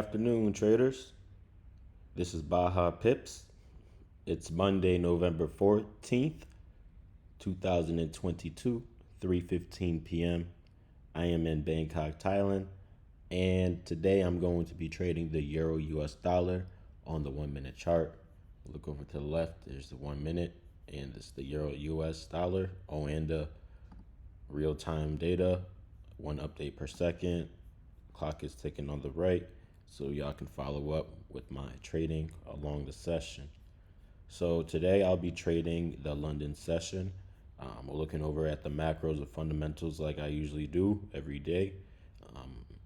Afternoon, traders. This is Baja Pips. It's Monday, November 14th, 2022, 3:15 p.m. I am in Bangkok, Thailand, and today I'm going to be trading the Euro US dollar on the 1 minute chart. Look over to the left, there's the 1 minute, and this is the Euro US dollar. Oh, and the real time data, one update per second. Clock is ticking on the right, so y'all can follow up with my trading along the session. So today I'll be trading the London session. We're looking over at the macros and fundamentals like I usually do every day.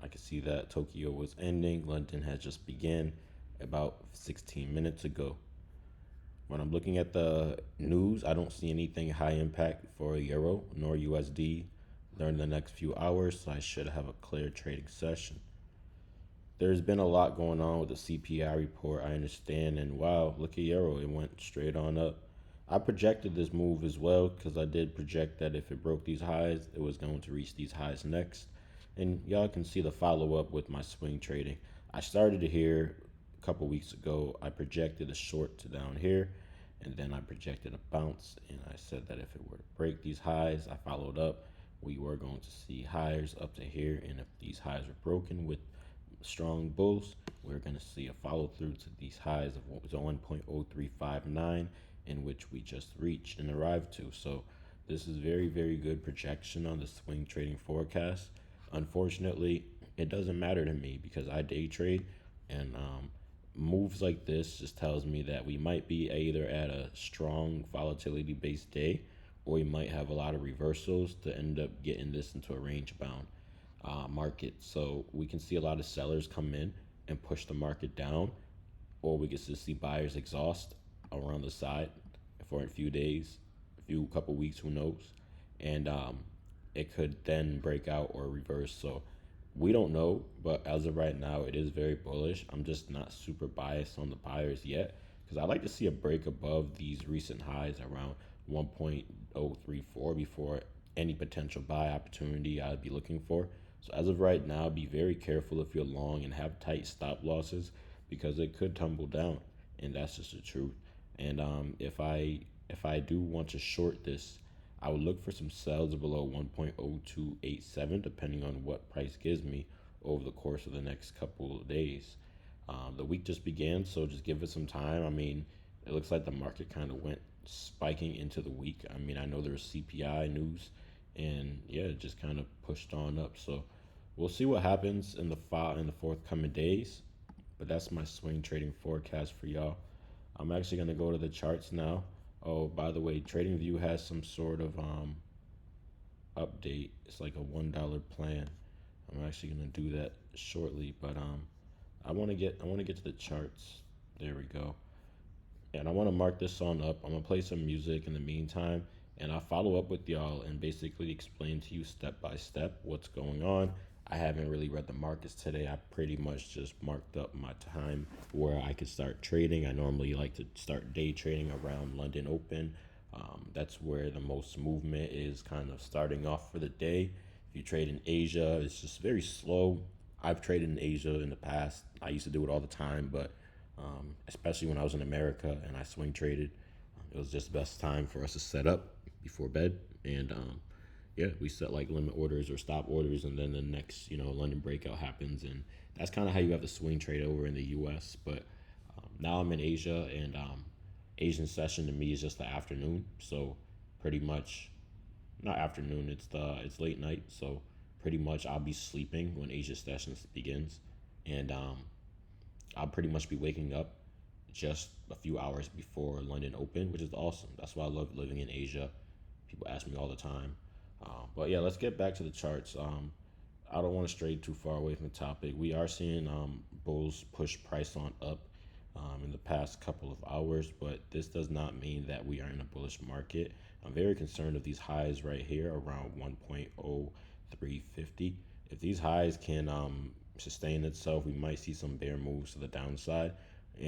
I can see that Tokyo was ending. London had just began about 16 minutes ago. When I'm looking at the news, I don't see anything high impact for Euro nor USD during the next few hours, so I should have a clear trading session. There's been a lot going on with the CPI report, I understand, and wow, look at Euro, it went straight on up. I projected this move as well because I did project that if it broke these highs, it was going to reach these highs next. And y'all can see the follow up with my swing trading. I started here a couple weeks ago. I projected a short to down here, and then I projected a bounce. And I said that if it were to break these highs, I followed up. We were going to see highs up to here, and if these highs were broken with strong bulls, we're going to see a follow through to these highs of 1.0359, in which we just reached and arrived to. So this is very, very good projection on the swing trading forecast. Unfortunately, it doesn't matter to me because I day trade, and moves like this just tells me that we might be either at a strong volatility based day, or we might have a lot of reversals to end up getting this into a range bound market. So we can see a lot of sellers come in and push the market down, or we can just see buyers exhaust around the side for a few days, a few couple weeks, who knows, and it could then break out or reverse. So we don't know, but as of right now, it is very bullish. I'm just not super biased on the buyers yet because I like to see a break above these recent highs around 1.034 before any potential buy opportunity I'd be looking for. So as of right now, be very careful if you're long and have tight stop losses because it could tumble down, and that's just the truth. And if I do want to short this, I would look for some sells below 1.0287, depending on what price gives me over the course of the next couple of days. The week just began, so just give it some time. I mean, it looks like the market kind of went spiking into the week. I mean, I know there's CPI news, and yeah, it just kind of pushed on up. So we'll see what happens in the forthcoming days. But that's my swing trading forecast for y'all. I'm actually gonna go to the charts now. Oh, by the way, TradingView has some sort of update. It's like a $1 plan. I'm actually gonna do that shortly, but I want to get to the charts. There we go. And I want to mark this on up. I'm gonna play some music in the meantime, and I'll follow up with y'all and basically explain to you step by step what's going on. I haven't really read the markets today. I pretty much just marked up my time where I could start trading. I normally like to start day trading around London Open. That's where the most movement is kind of starting off for the day. If you trade in Asia, it's just very slow. I've traded in Asia in the past. I used to do it all the time, but especially when I was in America and I swing traded, it was just the best time for us to set up before bed. And yeah, we set like limit orders or stop orders, and then the next, London breakout happens, and that's kind of how you have to swing trade over in the U.S. But now I'm in Asia, and Asian session to me is just the afternoon, so pretty much not afternoon. It's late night, so pretty much I'll be sleeping when Asia session begins, and I'll pretty much be waking up just a few hours before London Open, which is awesome. That's why I love living in Asia. People ask me all the time. But yeah, let's get back to the charts. I don't want to stray too far away from the topic. We are seeing bulls push price on up in the past couple of hours, but this does not mean that we are in a bullish market. I'm very concerned of these highs right here around 1.0350. If these highs can sustain itself, we might see some bear moves to the downside,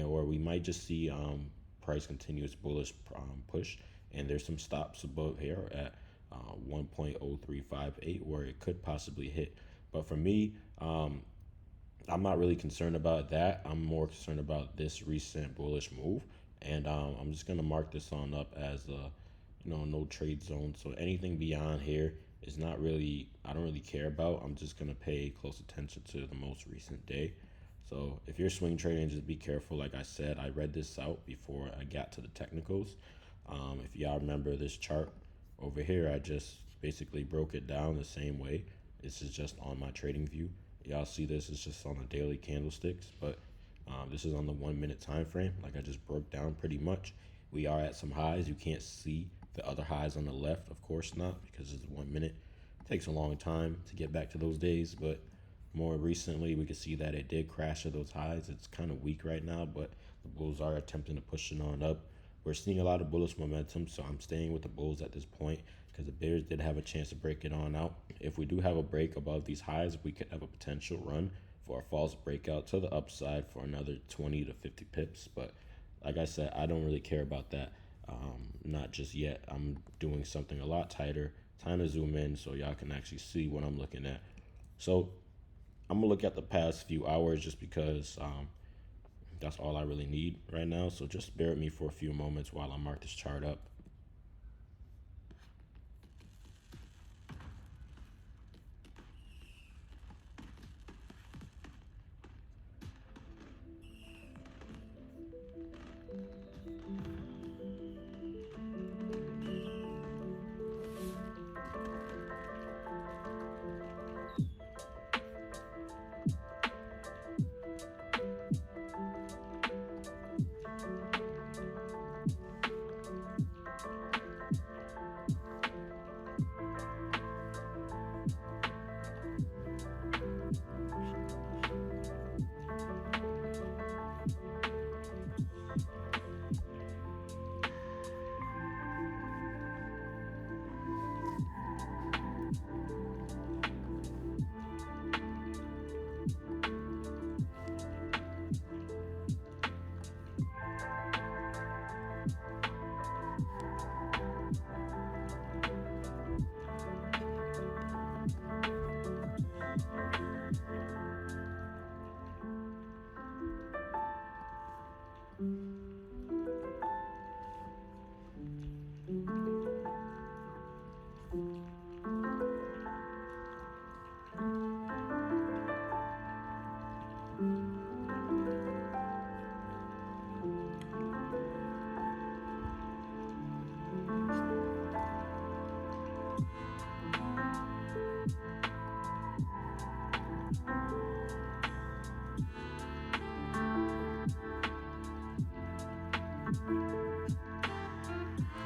or we might just see price continuous bullish push. And there's some stops above here at 1.0358 where it could possibly hit. But for me, I'm not really concerned about that. I'm more concerned about this recent bullish move, and I'm just gonna mark this on up as a, no trade zone. So anything beyond here is not really, I don't really care about. I'm just gonna pay close attention to the most recent day. So if you're swing trading, just be careful. Like I said, I read this out before I got to the technicals. If y'all remember this chart over here, I just basically broke it down the same way. This is just on my trading view. Y'all see this is just on the daily candlesticks, but this is on the 1 minute time frame. Like I just broke down pretty much. We are at some highs. You can't see the other highs on the left, of course not, because it's 1 minute. It takes a long time to get back to those days, but more recently we could see that it did crash at those highs. It's kind of weak right now, but the bulls are attempting to push it on up. We're seeing a lot of bullish momentum, so I'm staying with the bulls at this point because the bears did have a chance to break it on out. If we do have a break above these highs, we could have a potential run for a false breakout to the upside for another 20 to 50 pips. But like I said, I don't really care about that. Not just yet. I'm doing something a lot tighter. Time to zoom in so y'all can actually see what I'm looking at. So I'm gonna look at the past few hours just because that's all I really need right now. So just bear with me for a few moments while I mark this chart up.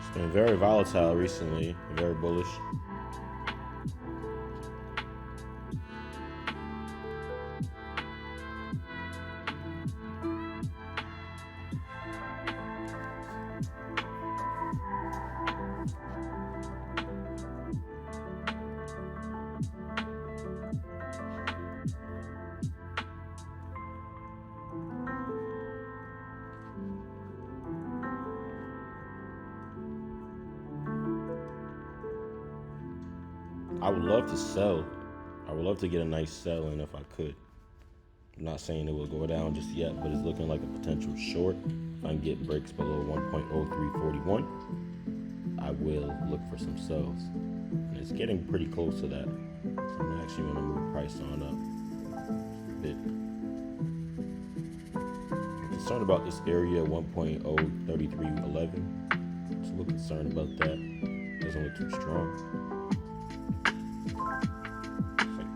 It's been very volatile recently, very bullish. I would love to sell. I would love to get a nice sell in if I could. I'm not saying it will go down just yet, but it's looking like a potential short. If I can get breaks below 1.0341, I will look for some sells. And it's getting pretty close to that. So I'm actually going to move price on up a bit. I'm concerned about this area 1.03311. Just a little concerned about that. Doesn't look too strong.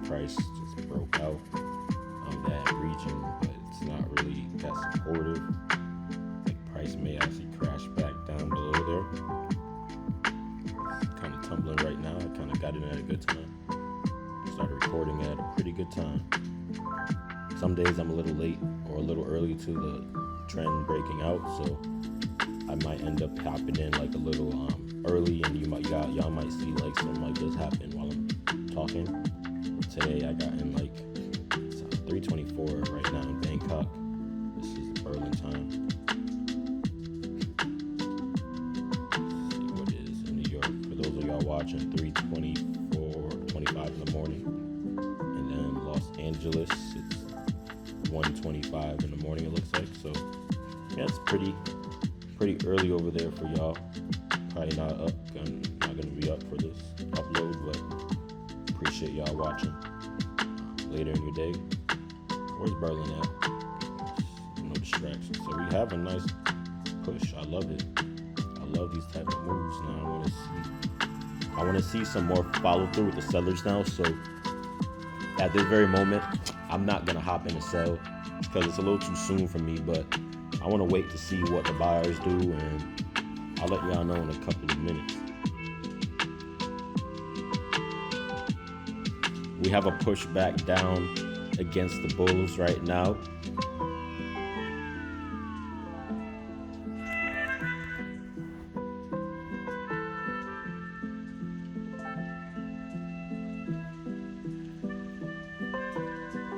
Price just broke out of that region, but it's not really that supportive. Like price may actually crash back down below there. It's kind of tumbling right now. I kind of got it at a good time. Started recording at a pretty good time. Some days I'm a little late or a little early to the trend breaking out, so I might end up hopping in like a little early, and y'all might see like something like this happen while I'm talking. Today I got in like 3:24 right now in Bangkok. This is Berlin time. Let's see what it is in New York. For those of y'all watching, 3:24, 25 in the morning. And then Los Angeles, it's 11:25 in the morning, it looks like. So yeah, it's pretty early over there for y'all. Probably not up. I'm not gonna be up for this upload, but appreciate y'all watching. Later in your day. Where's Berlin at? No distractions. So we have a nice push. I love it. I love these type of moves. Now I want to see some more follow through with the sellers now. So at this very moment, I'm not gonna hop in and sell because it's a little too soon for me. But I want to wait to see what the buyers do, and I'll let y'all know in a couple of minutes. We have a push back down against the bulls right now.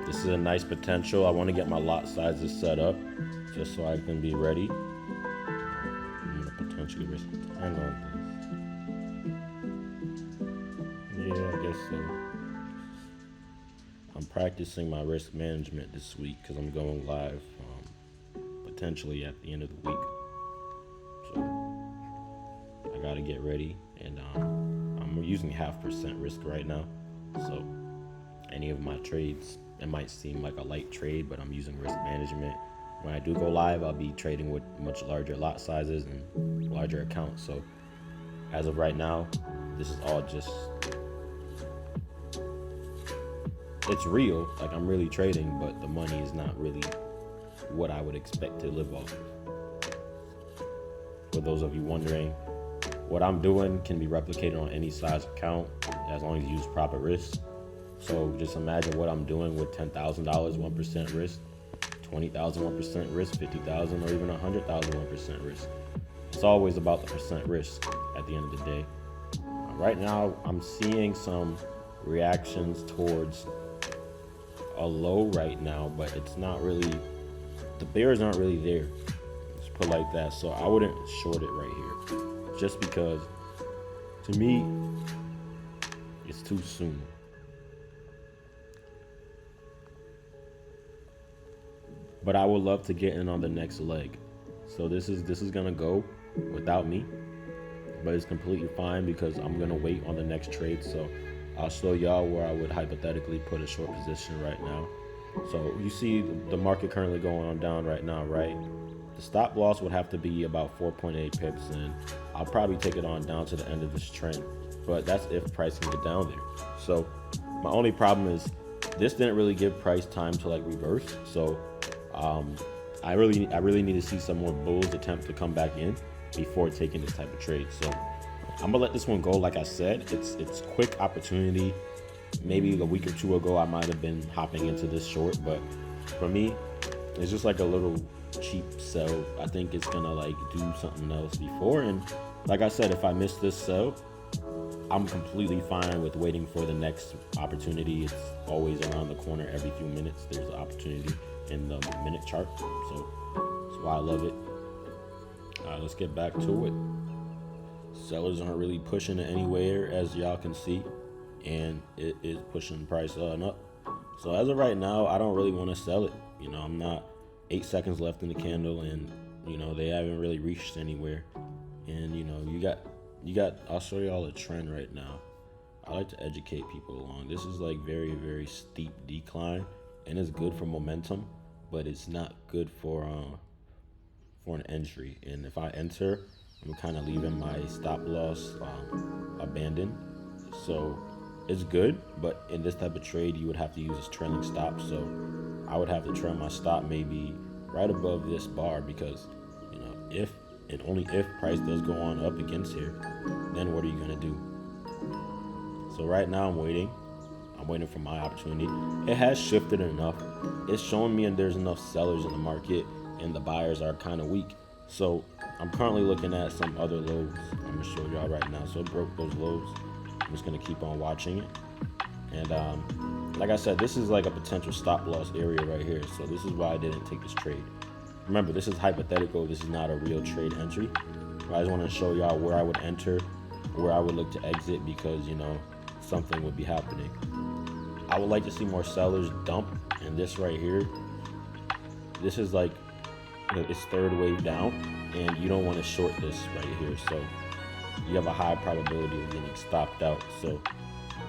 This is a nice potential. I want to get my lot sizes set up just so I can be ready. I'm going to potentially risk 10 on this. Yeah, I guess so. I'm practicing my risk management this week because I'm going live potentially at the end of the week. So I got to get ready, and I'm using 0.5% risk right now. So any of my trades, it might seem like a light trade, but I'm using risk management. When I do go live, I'll be trading with much larger lot sizes and larger accounts. So as of right now, this is all just, it's real, like I'm really trading, but the money is not really what I would expect to live off of. For those of you wondering, what I'm doing can be replicated on any size account as long as you use proper risk. So just imagine what I'm doing with $10,000, 1% risk, 20,000, 1% risk, 50,000, or even 100,000, 1% risk. It's always about the percent risk at the end of the day. Right now, I'm seeing some reactions towards a low right now, but it's not really, the bears aren't really there. Let's put it like that. So I wouldn't short it right here, just because to me, it's too soon. But I would love to get in on the next leg. So this is gonna go without me, but it's completely fine because I'm gonna wait on the next trade. So I'll show y'all where I would hypothetically put a short position right now. So you see the market currently going on down right now, right? The stop loss would have to be about 4.8 pips, and I'll probably take it on down to the end of this trend. But that's if price can get down there. So my only problem is this didn't really give price time to like reverse. So I really need to see some more bulls attempt to come back in before taking this type of trade. So I'm gonna let this one go. Like I said, it's quick opportunity. Maybe a week or two ago I might have been hopping into this short, but for me, it's just like a little cheap sell. I think it's gonna like do something else before, and like I said, if I miss this sell, I'm completely fine with waiting for the next opportunity. It's always around the corner. Every few minutes there's an opportunity in the minute chart, so that's why I love it. Let's get back to it. Sellers aren't really pushing it anywhere, as y'all can see, and it is pushing the price up. So as of right now, I don't really want to sell it. You know, I'm not 8 seconds left in the candle, and you know they haven't really reached anywhere. And you know you got I'll show y'all a trend right now. I like to educate people along. This is like very, very steep decline, and it's good for momentum, but it's not good for an entry. And if I enter, I'm kind of leaving my stop loss abandoned. So it's good, but in this type of trade, you would have to use this trailing stop. So I would have to trail my stop maybe right above this bar, because you know if and only if price does go on up against here, then what are you gonna do? So right now I'm waiting for my opportunity. It has shifted enough. It's showing me and there's enough sellers in the market and the buyers are kind of weak. So I'm currently looking at some other lows. I'm gonna show y'all right now. So it broke those lows. I'm just gonna keep on watching it. And like I said, this is like a potential stop loss area right here. So this is why I didn't take this trade. Remember, this is hypothetical. This is not a real trade entry. I just want to show y'all where I would enter, where I would look to exit, because you know something would be happening. I would like to see more sellers dump, and this right here this is like its third wave down, and you don't want to short this right here. So you have a high probability of getting stopped out. So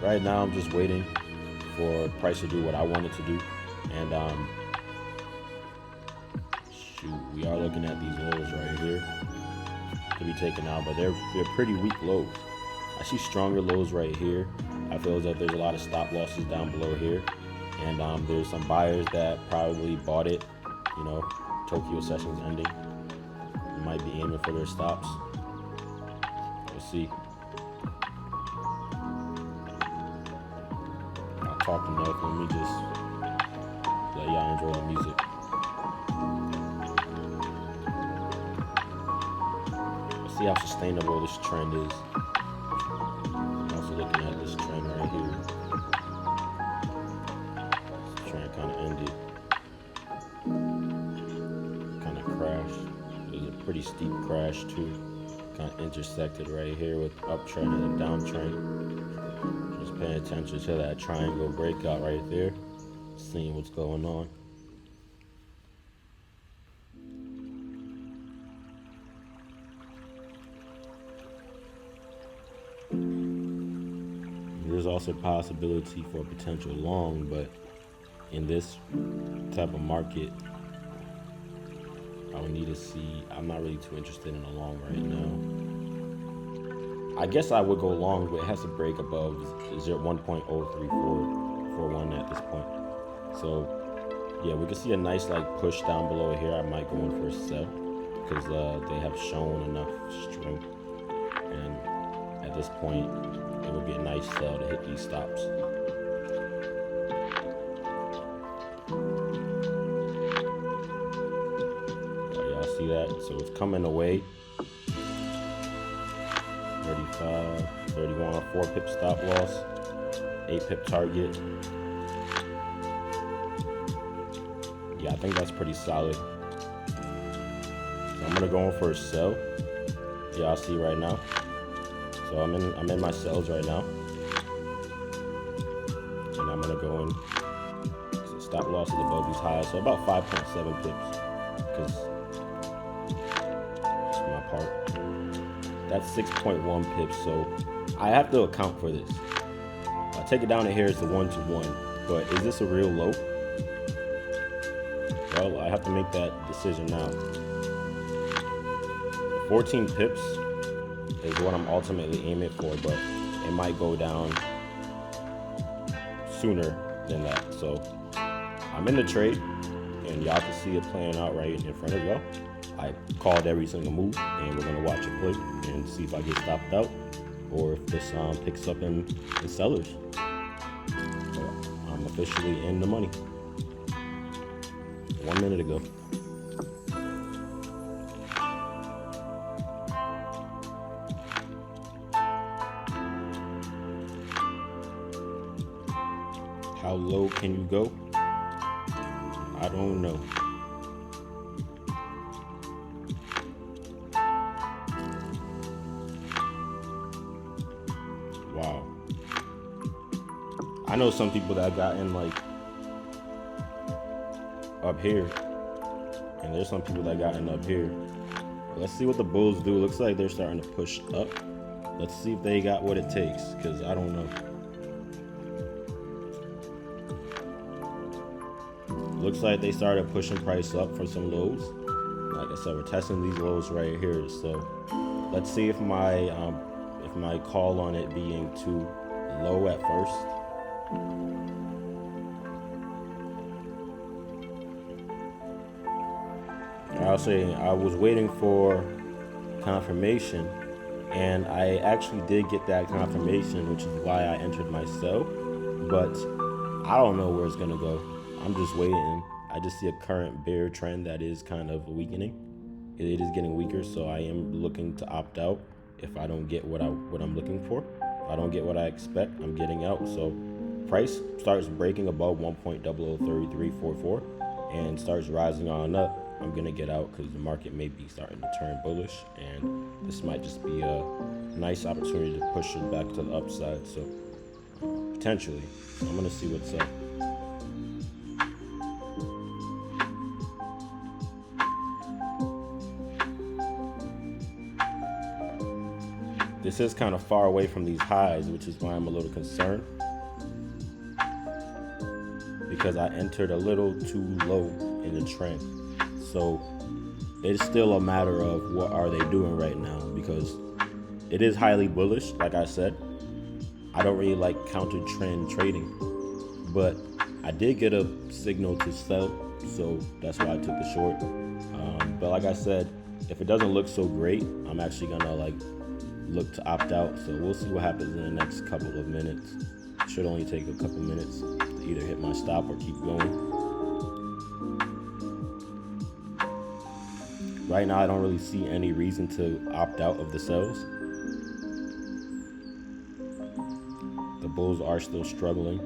right now I'm just waiting for price to do what I want it to do. And shoot, we are looking at these lows right here to be taken out, but they're pretty weak lows. I see stronger lows right here. I feel as though there's a lot of stop losses down below here, and there's some buyers that probably bought it, you know, Tokyo sessions ending. You might be aiming for their stops. We'll see. I'll talk enough. Let me just let y'all enjoy the music. Let's see how sustainable this trend is. I'm also looking at this trend right here. This trend kind of ended. Kind of crashed. It was a pretty steep crash too. Kind of intersected right here with uptrend and downtrend. Just paying attention to that triangle breakout right there. Seeing what's going on. There's also a possibility for a potential long, but in this type of market, I would need to see. I'm not really too interested in a long right now. I guess I would go long, but it has to break above 1.03441 at this point. So yeah, we can see a nice like push down below here. I might go in for a sell because they have shown enough strength, and at this point it would be a nice sell to hit these stops. Y'all see that? So it's coming away. 35, 31, 4 pip stop loss, 8 pip target. Yeah, I think that's pretty solid. So I'm gonna go in for a sell. Y'all see right now. So I'm in my sells right now, and I'm gonna go in. So stop loss is above these highs, so about 5.7 pips, because that's my part. That's 6.1 pips, so I have to account for this. I take it down to here, it's the 1-to-1, but is this a real low? Well, I have to make that decision now. 14 pips is what I'm ultimately aiming for, but it might go down sooner than that. So I'm in the trade, and y'all can see it playing out right in front of y'all. I called every single move, and we're gonna watch it play and see if I get stopped out or if this picks up in the sellers. So I'm officially in the money. 1 minute ago. How low can you go? I don't know. Wow. I know some people that got in like up here, and there's some people that got in up here. Let's see what the bulls do. Looks like they're starting to push up. Let's see if they got what it takes, because I don't know. Looks like they started pushing price up for some lows. Like I said, we're testing these lows right here. So let's see if my call on it being too low at first. I'll say I was waiting for confirmation, and I actually did get that confirmation, which is why I entered my sell. But I don't know where it's gonna go. I'm just waiting. I just see a current bear trend that is kind of weakening. It is getting weaker, so I am looking to opt out if I don't get what I'm looking for. If I don't get what I expect, I'm getting out. So price starts breaking above 1.003344 and starts rising on up. I'm gonna get out because the market may be starting to turn bullish, and this might just be a nice opportunity to push it back to the upside. So potentially, I'm gonna see what's up. this is kind of far away from these highs, which is why I'm a little concerned, because I entered a little too low in the trend. So it's still a matter of what are they doing right now, because it is highly bullish. Like I said, I don't really like counter trend trading, but I did get a signal to sell, so that's why I took the short. But like I said, if it doesn't look so great, I'm actually gonna look to opt out. So we'll see what happens in the next couple of minutes. It should only take a couple minutes to either hit my stop or keep going. Right now, I don't really see any reason to opt out of the sells. The bulls are still struggling.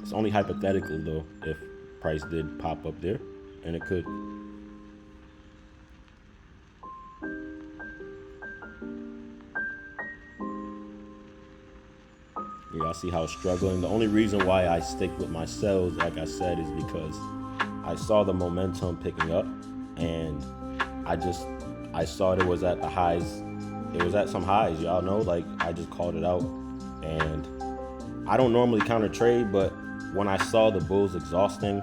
It's only hypothetical though, if price did pop up there, and it could. Y'all see how it's struggling. The only reason why I stick with my sells, like I said, is because I saw the momentum picking up, and I saw it was at the highs. It was at some highs, y'all know, like I just called it out. And I don't normally counter trade, but when I saw the bulls exhausting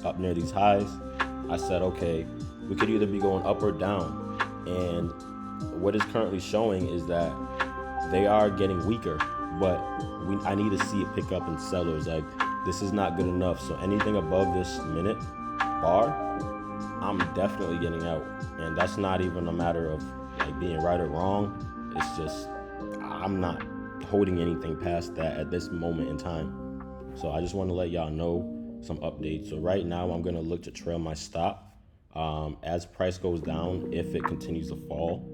up near these highs, I said, okay, we could either be going up or down. And what is currently showing is that they are getting weaker, but I need to see it pick up in sellers. Like, this is not good enough. So anything above this minute bar, I'm definitely getting out. And that's not even a matter of like being right or wrong. It's just, I'm not holding anything past that at this moment in time. So I just want to let y'all know some updates. So right now I'm going to look to trail my stop. As price goes down, if it continues to fall,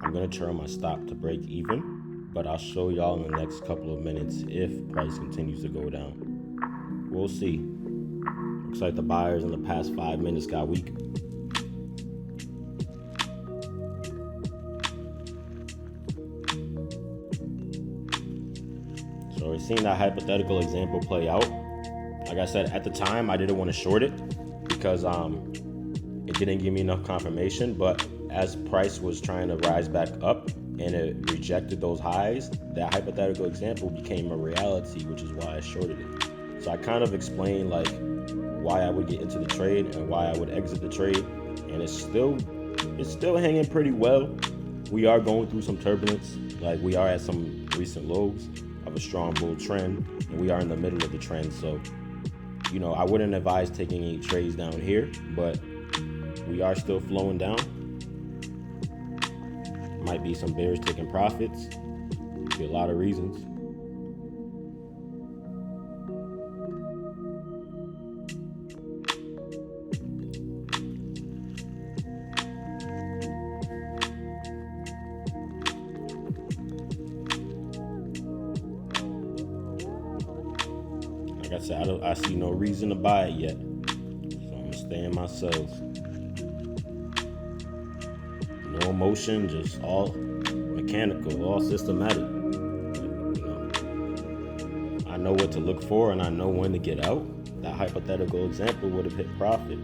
I'm going to trail my stop to break even. But I'll show y'all in the next couple of minutes if price continues to go down. We'll see. Looks like the buyers in the past 5 minutes got weak. So we're seeing that hypothetical example play out. Like I said, at the time, I didn't want to short it because it didn't give me enough confirmation. But as price was trying to rise back up and it rejected those highs, that hypothetical example became a reality, which is why I shorted it. So I kind of explained like why I would get into the trade and why I would exit the trade. And it's still hanging pretty well. We are going through some turbulence. Like, we are at some recent lows of a strong bull trend, and we are in the middle of the trend. So, you know, I wouldn't advise taking any trades down here, but we are still flowing down. Might be some bears taking profits. Could be a lot of reasons. Like I said, I see no reason to buy it yet, so I'm gonna stay in my sells. No emotion, just all mechanical, all systematic. You know, I know what to look for and I know when to get out. That hypothetical example would have hit profit,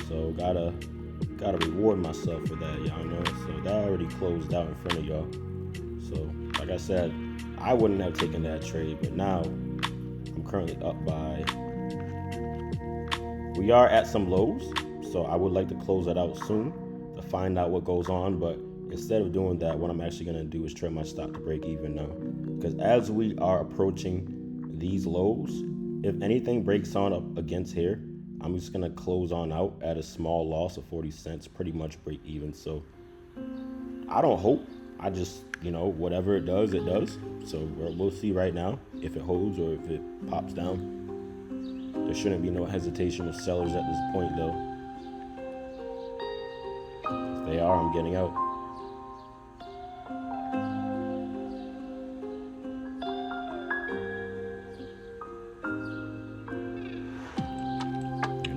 so gotta reward myself for that, y'all know. So that already closed out in front of y'all. So like I said, I wouldn't have taken that trade, but now I'm currently up by. We are at some lows, so I would like to close that out soon to find out what goes on. But instead of doing that, what I'm actually going to do is trim my stop to break even now, because as we are approaching these lows, if anything breaks on up against here, I'm just going to close on out at a small loss of 40 cents, pretty much break even. So I don't hope, I just, you know, whatever it does, it does. So we'll see right now if it holds or if it pops down. There shouldn't be no hesitation of sellers at this point, though. If they are, I'm getting out.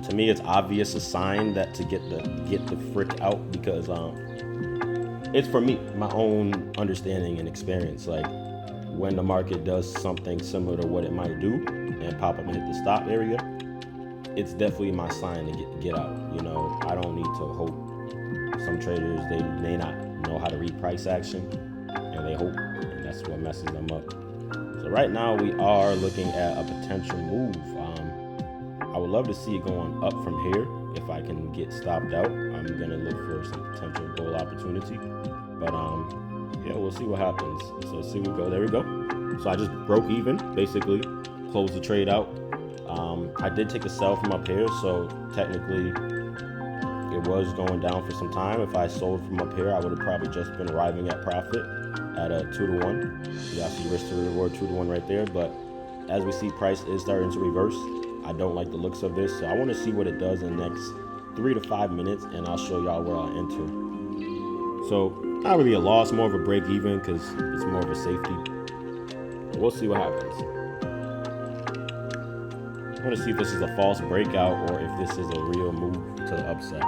To me, it's obvious a sign that to get the frick out, because it's for me, my own understanding and experience. Like, when the market does something similar to what it might do and pop up and hit the stop area, it's definitely my sign to get out. You know, I don't need to hope Some traders, they may not know how to read price action, and they hope, and that's what messes them up. So right now we are looking at a potential move. I would love to see it going up from here. If I can get stopped out, I'm gonna look for some potential goal opportunity. But yeah, we'll see what happens. So let's see we go. There we go. So I just broke even, basically, closed the trade out. I did take a sell from up here, so technically it was going down for some time. If I sold from up here, I would have probably just been arriving at profit at a 2-to-1. You got the risk to reward 2-to-1 right there. But as we see, price is starting to reverse. I don't like the looks of this, so I want to see what it does in the next 3 to 5 minutes, and I'll show y'all where I'll enter. So not really a loss, more of a break even, because it's more of a safety. We'll see what happens. I want to see if this is a false breakout or if this is a real move to the upside.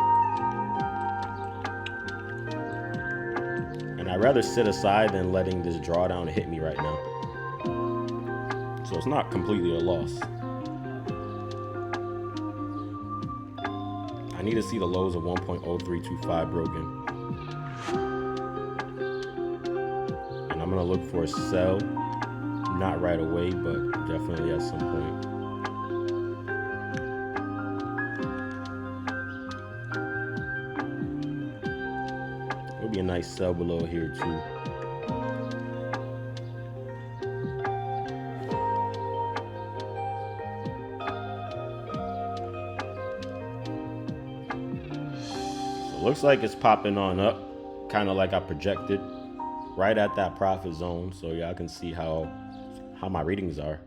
And I'd rather sit aside than letting this drawdown hit me right now. So it's not completely a loss. I need to see the lows of 1.0325 broken. And I'm going to look for a sell, not right away, but definitely at some point. It'll be a nice sell below here too. Looks like it's popping on up, kind of like I projected, right at that profit zone. So y'all can see how my readings are.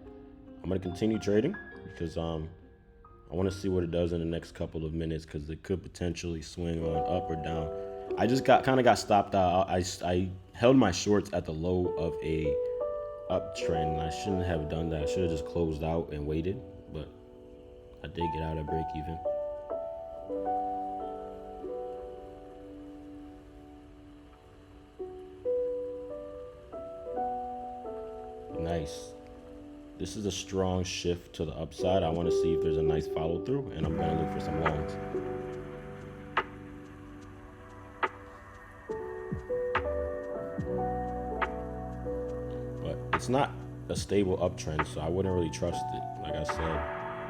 I'm gonna continue trading because I want to see what it does in the next couple of minutes, because it could potentially swing on up or down. I just got stopped out. I held my shorts at the low of a uptrend. I shouldn't have done that. I should have just closed out and waited, but I did get out at break even. Nice. This is a strong shift to the upside. I want to see if there's a nice follow through, and I'm going to look for some longs. But it's not a stable uptrend, so I wouldn't really trust it. Like I said,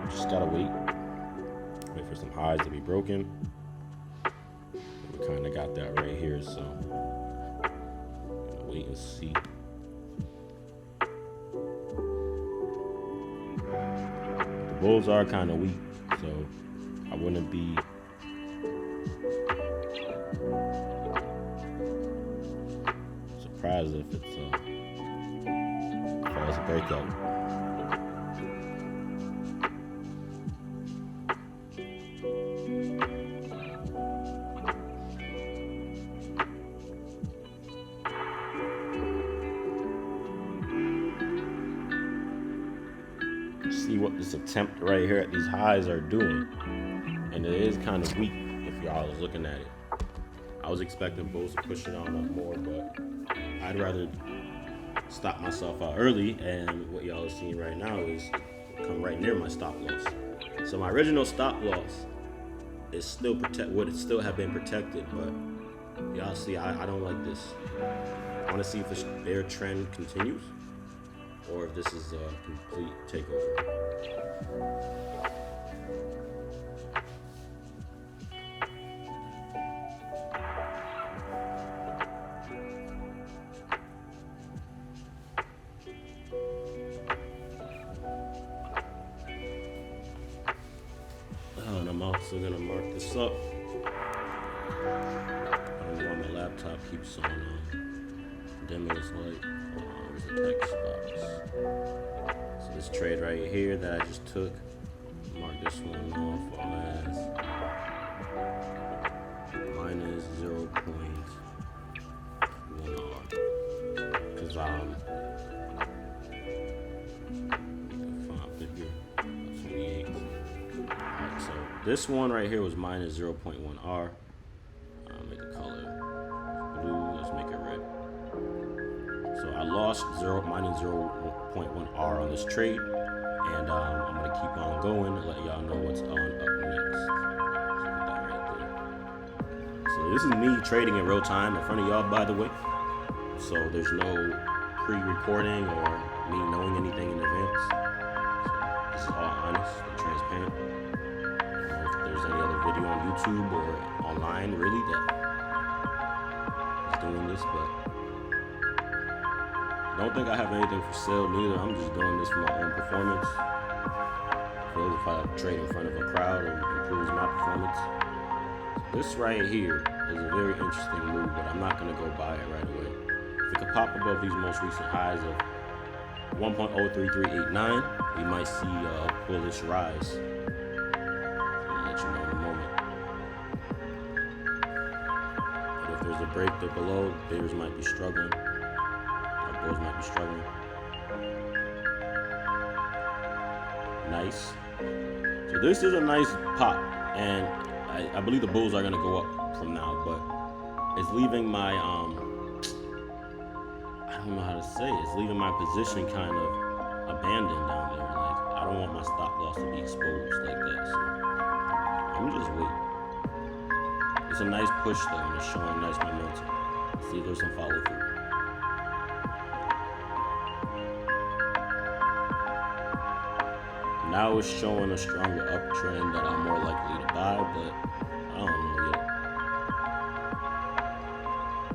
you just got to wait for some highs to be broken. We kind of got that right here, so wait and see. Bulls are kind of weak, so I wouldn't be surprised if it's a false breakout. See what this attempt right here at these highs are doing, and it is kind of weak if y'all was looking at it. I was expecting bulls to push it on up more, but I'd rather stop myself out early, and what y'all are seeing right now is come right near my stop loss. So my original stop loss is still would still have been protected, but y'all see I don't like this. I want to see if this bear trend continues, or if this is a complete takeover. And I'm also gonna mark this up. I don't know why my laptop keeps on dimming its light. Where's the text box? So this trade right here that I just took, mark this one off as minus 0.1R. Because so this one right here was minus 0.1R. Make the color blue. Let's make it red. So I lost minus 0.1R on this trade, and I'm gonna keep on going and let y'all know what's on up next. So this is me trading in real time in front of y'all, by the way. So there's no pre-recording or me knowing anything in advance. So this is all honest and transparent. I don't know if there's any other video on YouTube or online really that is doing this, but I don't think I have anything for sale neither. I'm just doing this for my own performance. Feels if I trade in front of a crowd, it improves my performance. This right here is a very interesting move, but I'm not going to go buy it right away. If it could pop above these most recent highs of 1.03389, we might see a bullish rise. I'll let you know in a moment. But if there's a break there below, bears might be struggling. Or bulls might be struggling. Nice. So this is a nice pop, and I believe the bulls are going to go up from now, but it's leaving my, I don't know how to say it. It's leaving my position kind of abandoned down there. Like, I don't want my stop loss to be exposed like that, so I'm just waiting. It's a nice push though, and it's showing nice momentum. See if there's some follow through. Now it's showing a stronger uptrend that I'm more likely to buy, but I don't know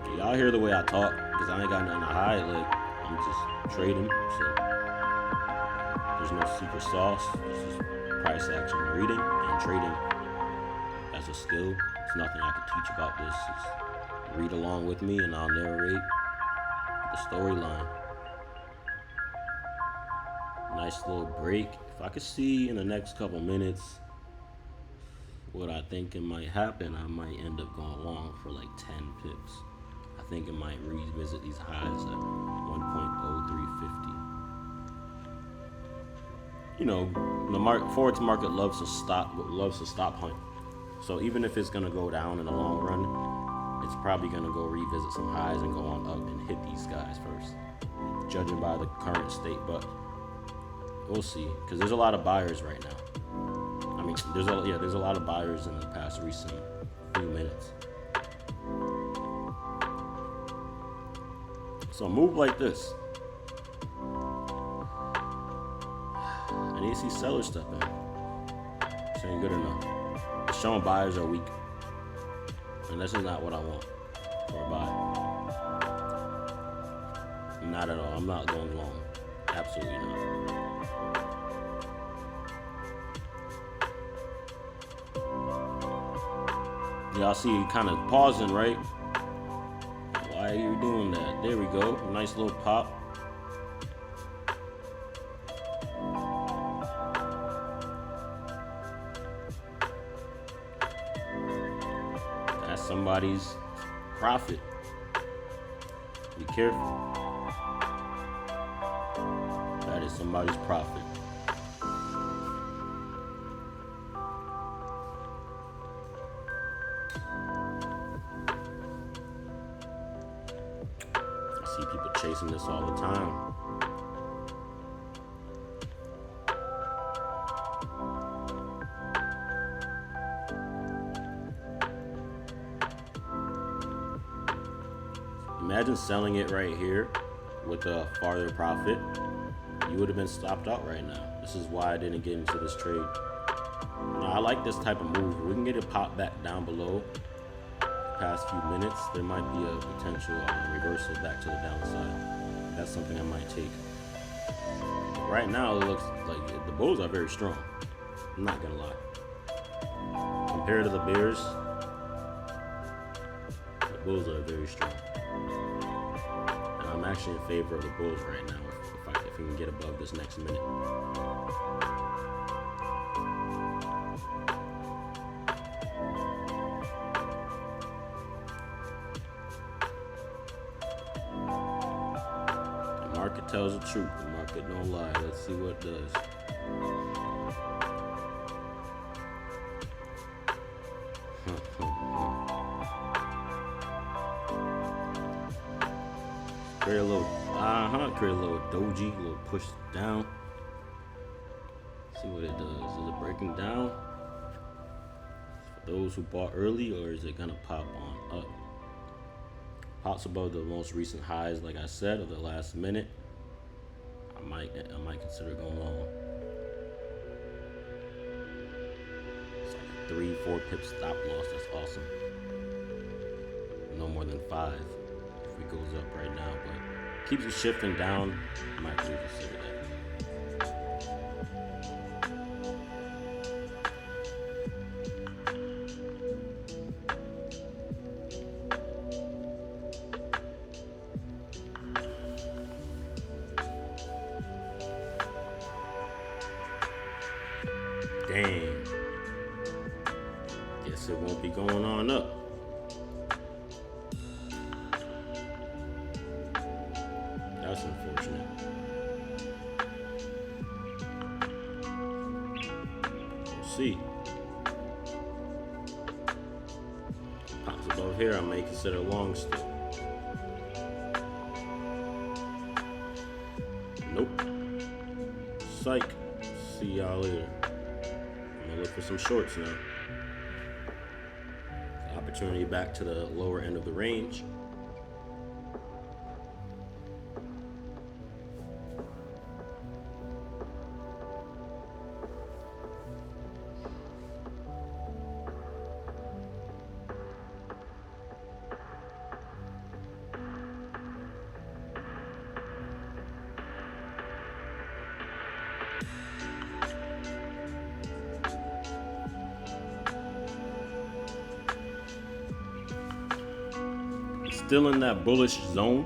yet. Y'all hear the way I talk, because I ain't got nothing to hide. Like, I'm just trading, so there's no secret sauce. This is price action reading and trading as a skill. There's nothing I can teach about this. Just read along with me and I'll narrate the storyline. Nice little break. If I could see in the next couple minutes what I think it might happen, I might end up going long for like 10 pips. I think it might revisit these highs at 1.0350. You know, the Forex market loves to stop hunt. So even if it's gonna go down in the long run, it's probably gonna go revisit some highs and go on up and hit these guys first, judging by the current state. But we'll see, because there's a lot of buyers right now. I mean, there's a lot of buyers in the past recent few minutes. So a move like this, I need to see sellers step in. This ain't good enough. It's showing buyers are weak, and this is not what I want for a buy. Not at all. I'm not going long. Absolutely not. Y'all see it kind of pausing, right? Why are you doing that? There we go. Nice little pop. That's somebody's profit. Be careful. That is somebody's profit. See people chasing this all the time. Imagine selling it right here with a farther profit. You would have been stopped out right now. This is why I didn't get into this trade. Now, I like this type of move. We can get it pop back down below past few minutes. There might be a potential reversal back to the downside. That's something I might take. Right now, it looks like the bulls are very strong. I'm not gonna lie. Compared to the bears, the bulls are very strong. And I'm actually in favor of the bulls right now if we can get above this next minute. The market tells the truth. The market don't lie. Let's see what it does. Create a little doji, a little push down. See what it does. Is it breaking down? those who bought early, or is it gonna pop on up? Pops above the most recent highs, like I said, of the last minute. I might consider going long. It's like a 3-4 pip stop loss. That's awesome. No more than 5 if it goes up right now, but keeps it shifting down. I might reconsider that. Dang. Guess it won't be going on up. That's unfortunate. We'll see. Pops above here, I may consider long still. Nope. Psych. See y'all later. I'm gonna look for some shorts now. Opportunity back to the lower end of the range. Still in that bullish zone,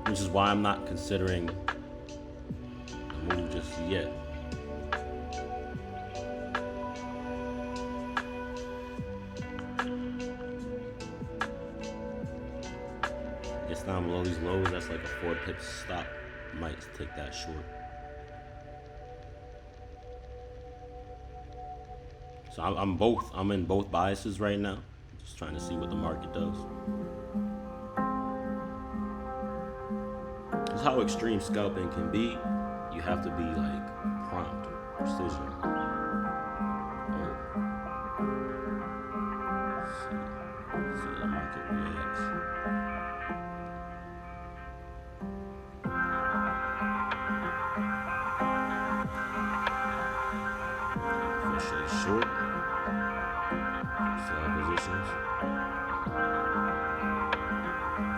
which is why I'm not considering a move just yet. Gets down below these lows, that's like a 4 pip stop. Might take that short. So I'm in both biases right now. Just trying to see what the market does. This is how extreme scalping can be. You have to be like prompt, precision. Let's see the market reacts. Officially short. Sell positions.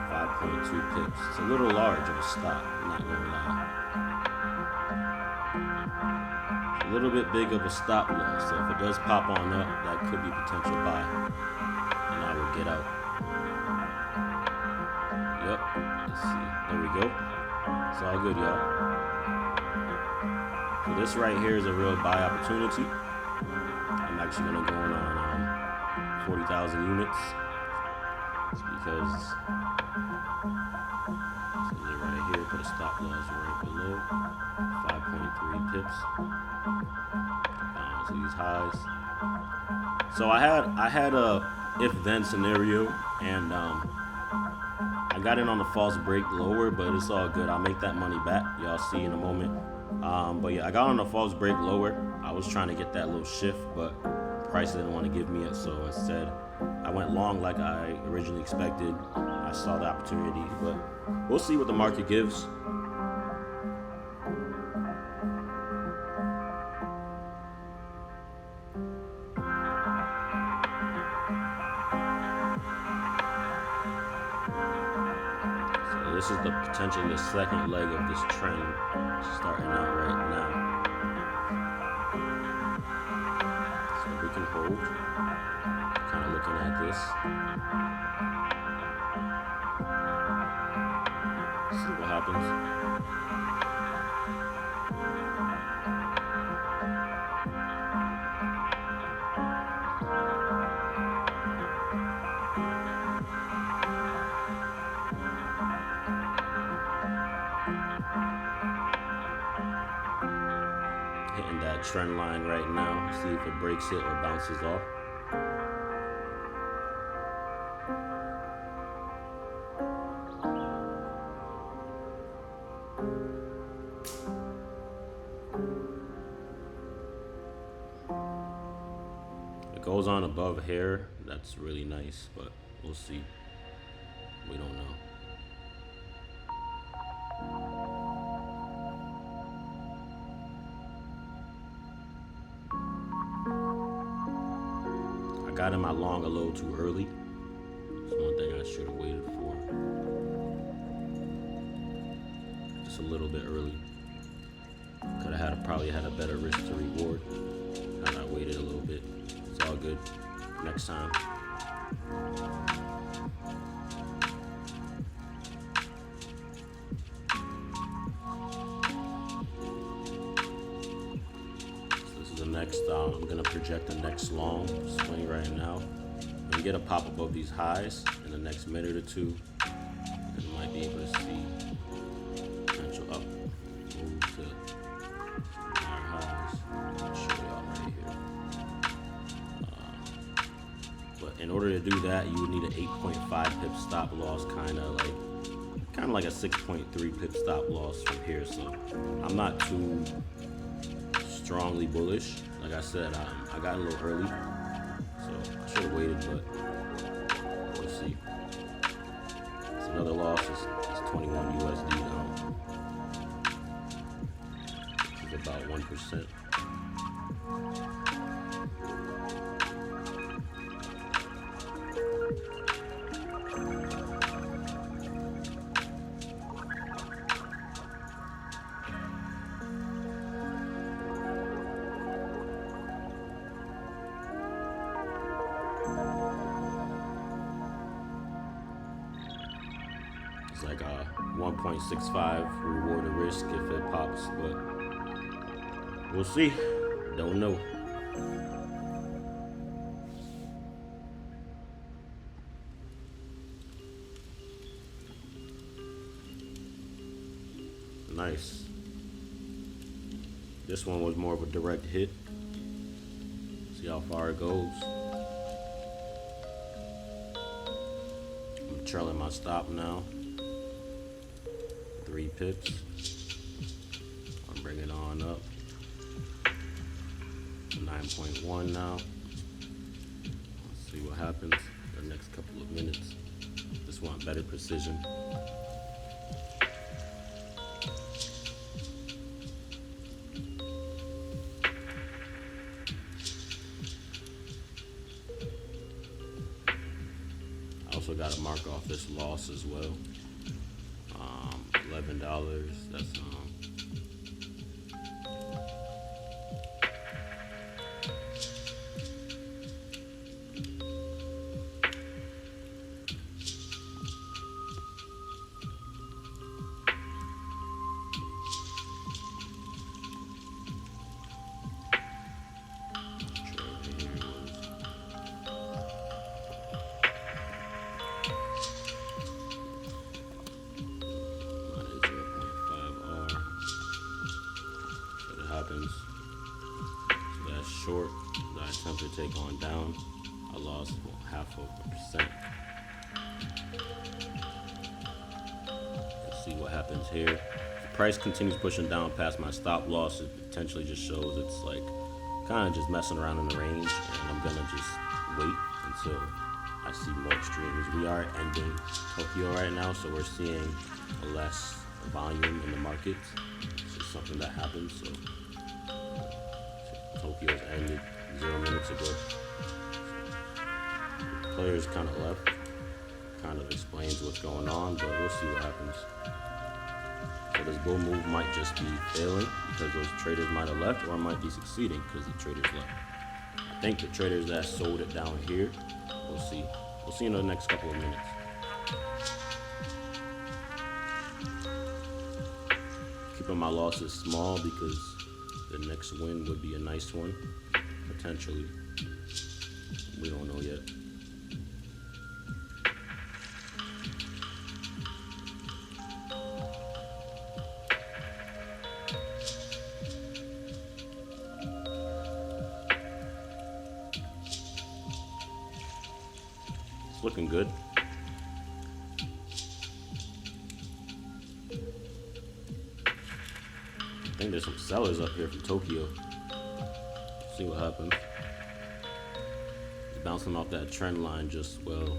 5.2 pips. It's a little large of a stop, I'm not gonna lie. It's a little bit big of a stop loss, so if it does pop on up, that could be potential buy. And I will get out. Yep, let's see. There we go. It's all good, y'all. So this right here is a real buy opportunity. I'm actually gonna go in on 40,000 units. It's because right here, put a stop loss right below 5.3 pips to these highs. So I had a if-then scenario, and I got in on the false break lower, but it's all good. I'll make that money back. Y'all see in a moment. But yeah, I got on the false break lower. I was trying to get that little shift, but price didn't want to give me it, so instead I went long like I originally expected. I saw the opportunity, but we'll see what the market gives. So this is potentially the second leg of this trend starting out right now. So we can hold. Kind of looking at this. See what happens. Hitting that trend line right now. See if it breaks it or bounces off. Goes on above here, that's really nice, but we'll see. We don't know. I got in my long a little too early. That's one thing I should have waited for. Just a little bit early. Could have probably had a better risk to reward had I waited a little bit. It's all good. Next time. So this is the next. I'm gonna project the next long swing right now. When you get a pop above these highs in the next minute or two, you might be able to see potential up move to higher highs. I'll show y'all right here. But in order to do that, you would need an 8.5 pip stop loss, kind of like a 6.3 pip stop loss from here. So I'm not too strongly bullish. Like I said, I got a little early, so I should have waited, but we'll see. It's another loss. It's 21 USD now, which is about 1%. It's like a 1.65 reward to risk if it pops, but we'll see. Don't know. Nice. This one was more of a direct hit. See how far it goes. I'm trailing my stop now. 3 pips. I'm bringing on up to 9.1 now. Let's see what happens in the next couple of minutes. Just want better precision. I also got to mark off this loss as well. $11. That's happens. So that's short that I attempted to take on down. I lost 0.5%. Let's see what happens here. If the price continues pushing down past my stop loss, it potentially just shows it's like kind of just messing around in the range, and I'm gonna just wait until I see more extremes. We are ending Tokyo right now, so we're seeing less volume in the market. It's just something that happens. So Tokyo's ended 0 minutes ago. So players kind of left. Kind of explains what's going on, but we'll see what happens. So this bull move might just be failing because those traders might have left, or it might be succeeding because the traders left. I think the traders that sold it down here, we'll see. We'll see in the next couple of minutes. Keeping my losses small because the next win would be a nice one, potentially. We don't know yet. It's looking good. I think there's some sellers up here from Tokyo. See what happens. bouncing off that trend line just well.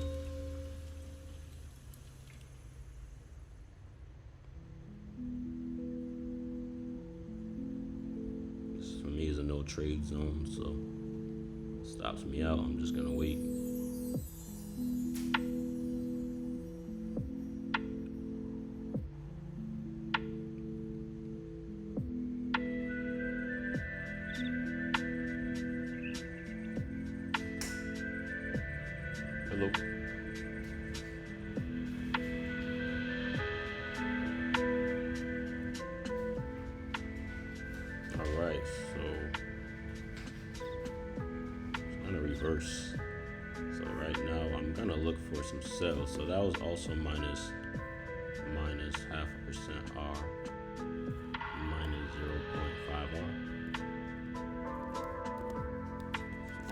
This for me is a no trade zone, so it stops me out. I'm just gonna wait. Hello. All right, so it's gonna reverse. So right now I'm gonna look for some sells. So that was also minus 0.5% R, minus 0.5 R.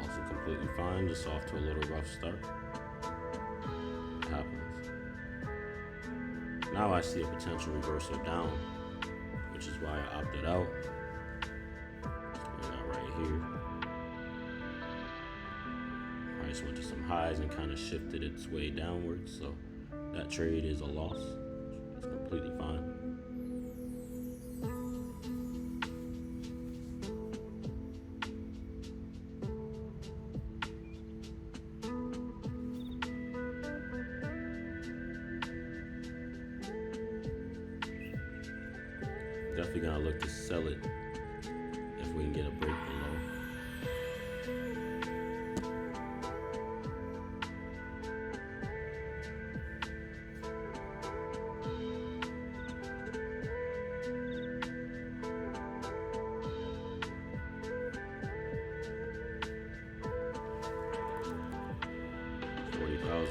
Also completely fine, just off to a little rough start. Happens. Now I see a potential reversal down, which is why I opted out. So we got right here. Price went to some highs and kind of shifted its way downwards, so that trade is a loss. It's completely fine. Definitely gonna look to sell it if we can get a break below.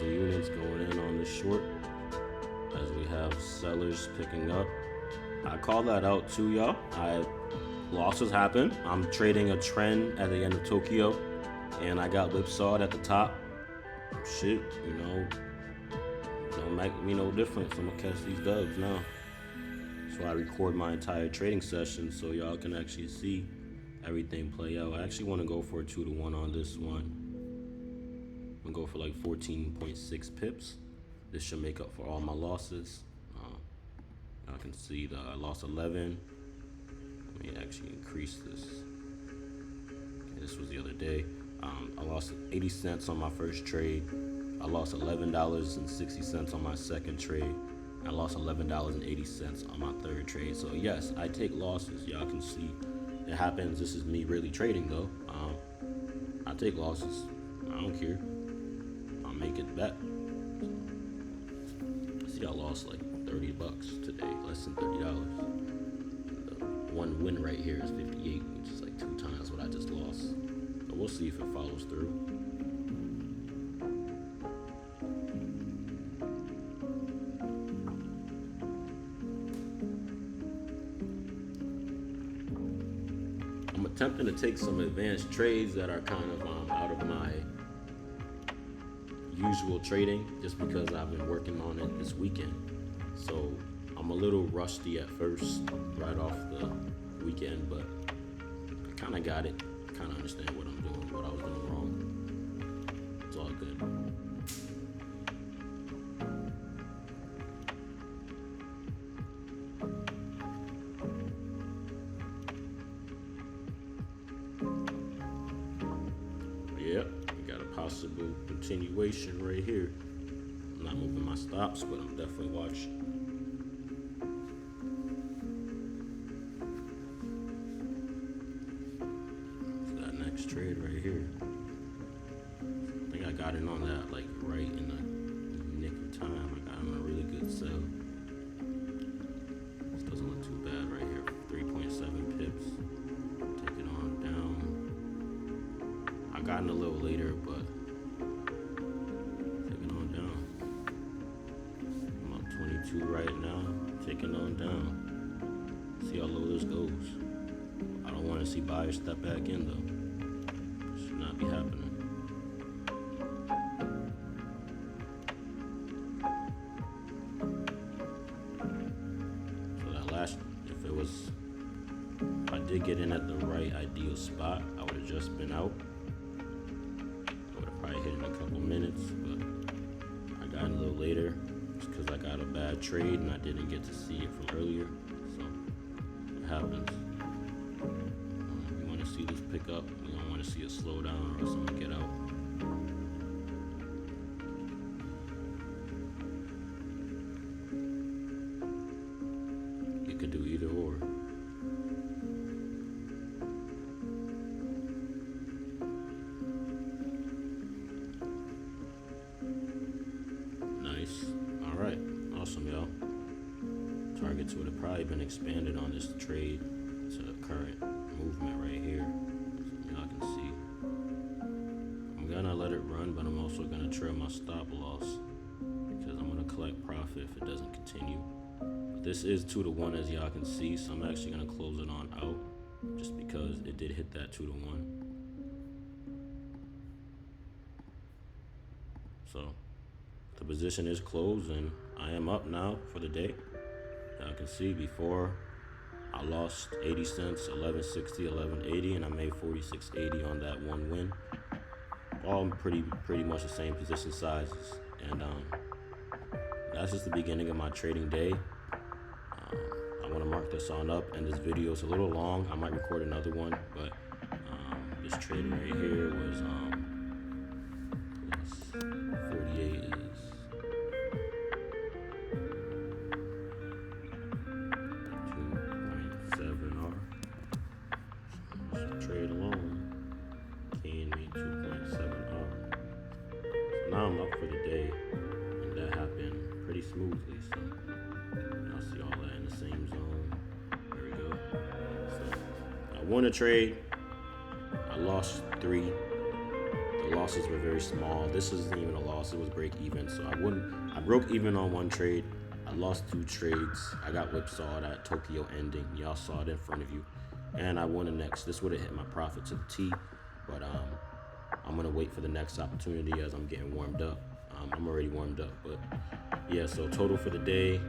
Units going in on the short as we have sellers picking up. I call that out too, y'all. Losses happen. I'm trading a trend at the end of Tokyo and I got whipsawed at the top. Shit, don't make me no difference. I'm gonna catch these dubs now. So I record my entire trading session so y'all can actually see everything play out. I actually want to go for a 2-to-1 on this one. I'm gonna go for like 14.6 pips. This should make up for all my losses. I can see that I lost 11. Let me actually increase this. Okay, this was the other day. I lost 80 cents on my first trade. I lost $11.60 on my second trade. I lost $11.80 on my third trade. So yes, I take losses. Y'all can see it happens. This is me really trading though. I take losses. I don't care. I'll make it back. See, I lost like $30 today, less than $30. The one win right here is 58, which is like 2 times what I just lost. But we'll see if it follows through. I'm attempting to take some advanced trades that are kind of out of my usual trading, just because I've been working on it this weekend. So I'm a little rusty at first, right off the weekend, but I kind of got it. I kind of understand what I'm doing, what I was doing wrong. It's all good. Yep, we got a possible continuation right here. I'm not moving my stops, but I'm definitely watching. So that next trade right here, I think I got in on that like right in the nick of time. I got in a really good sell. This doesn't look too bad right here. 3.7 pips. Take it on down. I got in a little later, but taking on down. I'm on 22 right now, taking on down. See how low this goes. I don't want to see buyers step back in though. Should not be happening. So that last, if I did get in at the right ideal spot, I would have just been out. I would have probably minutes, but I got in a little later because I got a bad trade and I didn't get to see it from earlier. So it happens. We want to see this pick up. We don't want to see it slow down or else I'm gonna get out. It could do either or. Nice. All right. Awesome, y'all. Targets would have probably been expanded on this trade to the current movement right here. So y'all can see. I'm gonna let it run, but I'm also gonna trail my stop loss because I'm gonna collect profit if it doesn't continue. But this is 2-to-1 as y'all can see, so I'm actually gonna close it on out just because it did hit that 2-to-1. So the position is closed and I am up now for the day. Y'all can see before I lost 80 cents, 11.60, 11.80, and I made 46.80 on that one win. All pretty much the same position sizes, and that's just the beginning of my trading day. I want to mark this on up, and this video is a little long. I might record another one, but this trade right here was 48 is 2.7R. So trade alone gained me 2.7R. So now I'm up for the day, and that happened pretty smoothly. So I'll see all that in the same zone. There we go. So I won a trade. I lost 3. The losses were very small. This isn't even a loss, it was break even. So I broke even on one trade. I lost 2 trades. I got whipsawed at Tokyo ending. Y'all saw it in front of you. And I won the next. This would have hit my profit to the T, but I'm gonna wait for the next opportunity as I'm getting warmed up. I'm already warmed up, but yeah, so total for the day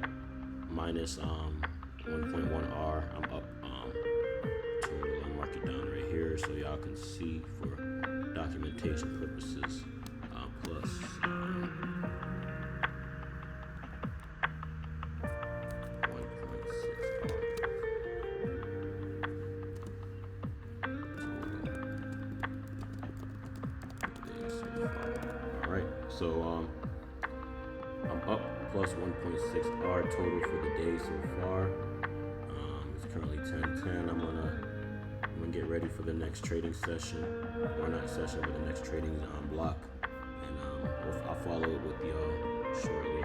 minus 1.1R. I'm up total. I'll mark it down right here so y'all can see for documentation purposes. Plus 1.6R. All right, so I'm up plus 1.6R total for the day so far. It's currently 10:10. I'm gonna get ready for the next trading session, or not session, but the next trading block, and I'll follow it with y'all shortly.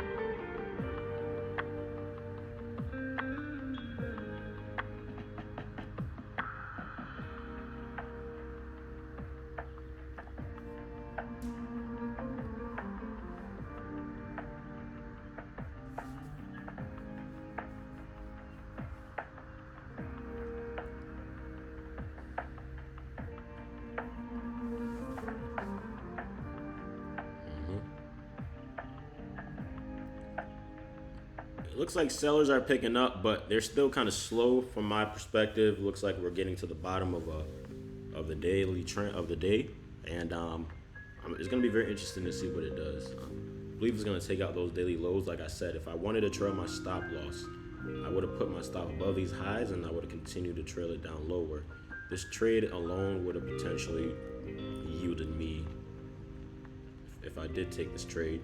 Looks like sellers are picking up, but they're still kind of slow from my perspective. Looks like we're getting to the bottom of the daily trend of the day, and it's going to be very interesting to see what it does. I believe it's going to take out those daily lows. Like I said, if I wanted to trail my stop loss, I would have put my stop above these highs, and I would have continued to trail it down lower. This trade alone would have potentially yielded me, if I did take this trade,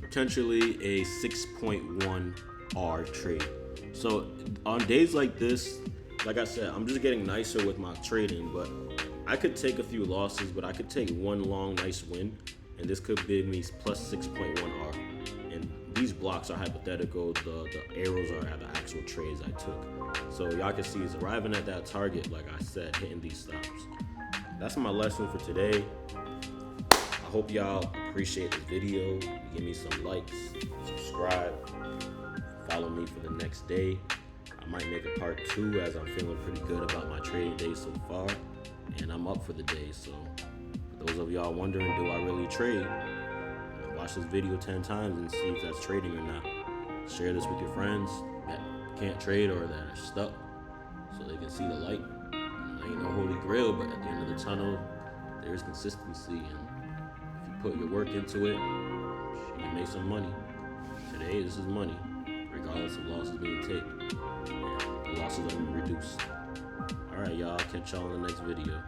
potentially a 6.1R trade. So on days like this, like I said, I'm just getting nicer with my trading, but I could take a few losses, but I could take one long nice win, and this could give me plus 6.1R. And these blocks are hypothetical. The arrows are the actual trades I took. So y'all can see it's arriving at that target, like I said, hitting these stops. That's my lesson for today. I hope y'all appreciate this video. Give me some likes, subscribe, follow me for the next day. I might make a part 2 as I'm feeling pretty good about my trading day so far, and I'm up for the day. So for those of y'all wondering, do I really trade? Watch this video 10 times and see if that's trading or not. Share this with your friends that can't trade or that are stuck, so they can see the light. There ain't no holy grail, but at the end of the tunnel, there's consistency, and if you put your work into it, you can make some money. Today, this is money, regardless of losses being taken. And the losses are going to be reduced. Alright, y'all. Catch y'all in the next video.